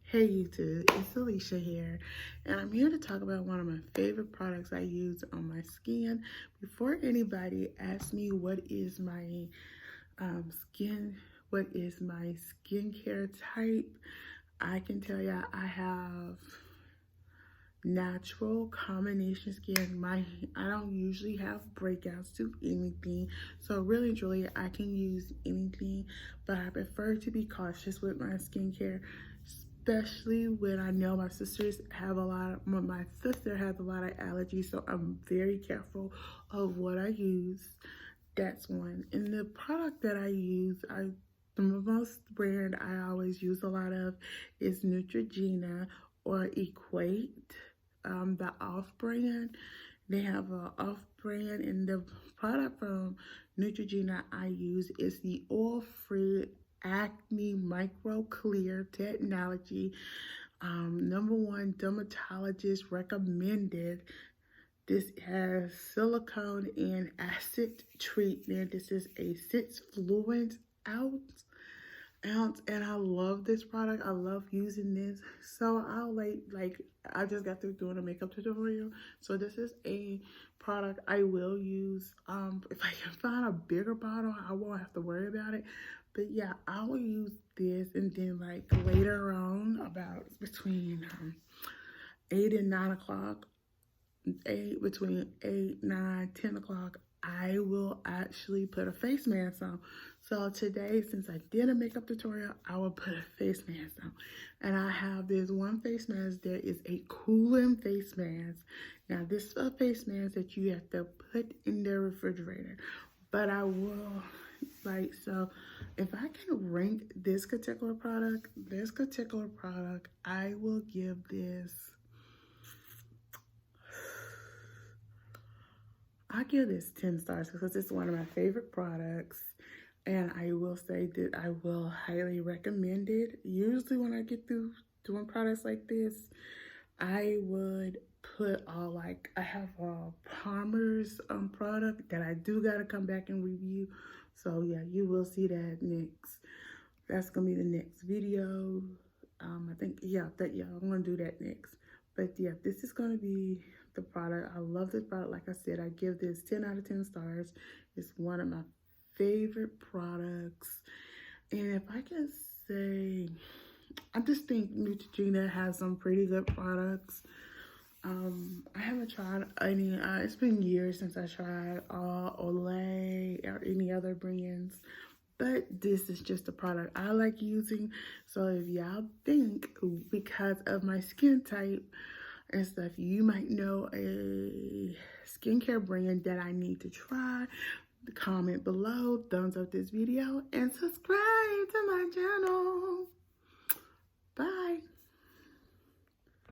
Hey YouTube, it's Alicia here, and I'm here to talk about one of my favorite products I use on my skin. Before anybody asks me what is my skincare type, I can tell you I have natural combination skin. I don't usually have breakouts to anything, so really truly I can use anything, but I prefer to be cautious with my skincare, especially when I know my sister has a lot of allergies, so I'm very careful of what I use. That's one. And the product that I use, the most brand I always use a lot of is Neutrogena or Equate. The off brand, they have a off brand, and the product from Neutrogena I use is the oil-free Acne Micro Clear Technology. #1 dermatologist recommended. This has silicone and acid treatment. This is a 6 fluid ounce, and I love this product. I love using this. So I just got through doing a makeup tutorial, so this is a product I will use. If I can find a bigger bottle, I won't have to worry about it. But yeah, I will use this, and then like later on, about between 8 and 9 o'clock, between 8, 9, 10 o'clock, I will actually put a face mask on. So today, since I did a makeup tutorial, I will put a face mask on. And I have this one face mask that is a cooling face mask. Now, this is a face mask that you have to put in the refrigerator. But I will, so if I can rank this particular product, I will give this, I give this 10 stars because it's one of my favorite products, and I will say that I will highly recommend it. Usually when I get through doing products like this, I would put I have a Palmer's product that I do gotta come back and review. So yeah, you will see that next. That's gonna be the next video. I think, I'm gonna do that next. But yeah, this is gonna be the product. I love this product. Like I said, I give this 10 out of 10 stars. It's one of my favorite products. And if I can say, I just think Neutrogena has some pretty good products. I haven't tried any, it's been years since I tried Olay or any other brands. But this is just a product I like using. So if y'all think, because of my skin type and stuff, you might know a skincare brand that I need to try, comment below, thumbs up this video, and subscribe to my channel.